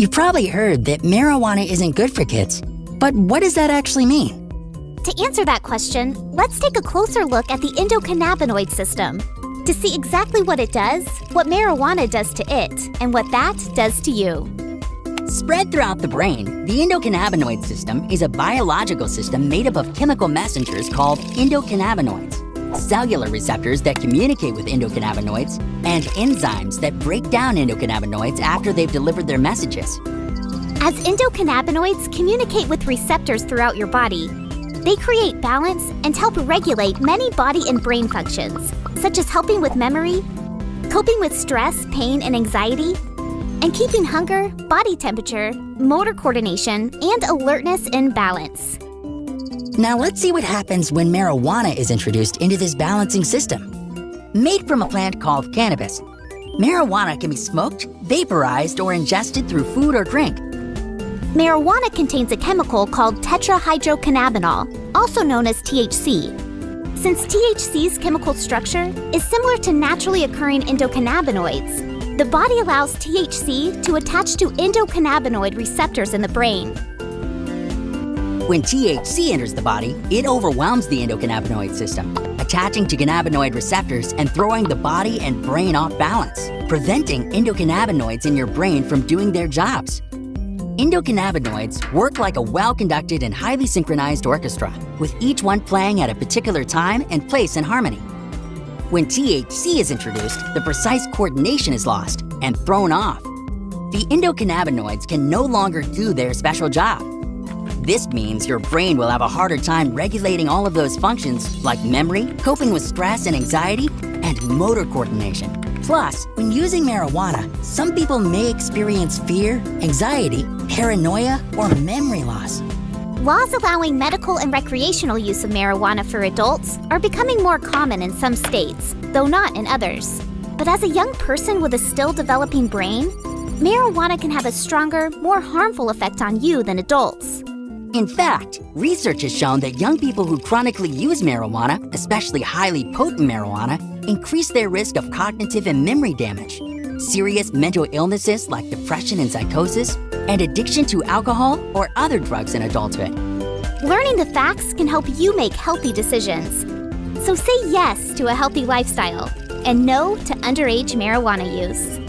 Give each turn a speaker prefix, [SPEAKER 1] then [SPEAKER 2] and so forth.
[SPEAKER 1] You've probably heard that marijuana isn't good for kids, but what does that actually mean?
[SPEAKER 2] To answer that question, let's take a closer look at the endocannabinoid system to see exactly what it does, what marijuana does to it, and what that does to you.
[SPEAKER 1] Spread throughout the brain, the endocannabinoid system is a biological system made up of chemical messengers called endocannabinoids, cellular receptors that communicate with endocannabinoids, and enzymes that break down endocannabinoids after they've delivered their messages.
[SPEAKER 2] As endocannabinoids communicate with receptors throughout your body, they create balance and help regulate many body and brain functions, such as helping with memory, coping with stress, pain, and anxiety, and keeping hunger, body temperature, motor coordination, and alertness in balance.
[SPEAKER 1] Now let's see what happens when marijuana is introduced into this balancing system. Made from a plant called cannabis, marijuana can be smoked, vaporized, or ingested through food or drink.
[SPEAKER 2] Marijuana contains a chemical called tetrahydrocannabinol, also known as THC. Since THC's chemical structure is similar to naturally occurring endocannabinoids, the body allows THC to attach to endocannabinoid receptors in the brain.
[SPEAKER 1] When THC enters the body, it overwhelms the endocannabinoid system, attaching to cannabinoid receptors and throwing the body and brain off balance, preventing endocannabinoids in your brain from doing their jobs. Endocannabinoids work like a well-conducted and highly synchronized orchestra, with each one playing at a particular time and place in harmony. When THC is introduced, the precise coordination is lost and thrown off. The endocannabinoids can no longer do their special job. This means your brain will have a harder time regulating all of those functions like memory, coping with stress and anxiety, and motor coordination. Plus, when using marijuana, some people may experience fear, anxiety, paranoia, or memory loss.
[SPEAKER 2] Laws allowing medical and recreational use of marijuana for adults are becoming more common in some states, though not in others. But as a young person with a still developing brain, marijuana can have a stronger, more harmful effect on you than adults.
[SPEAKER 1] In fact, research has shown that young people who chronically use marijuana, especially highly potent marijuana, increase their risk of cognitive and memory damage, serious mental illnesses like depression and psychosis, and addiction to alcohol or other drugs in adulthood.
[SPEAKER 2] Learning the facts can help you make healthy decisions. So say yes to a healthy lifestyle and no to underage marijuana use.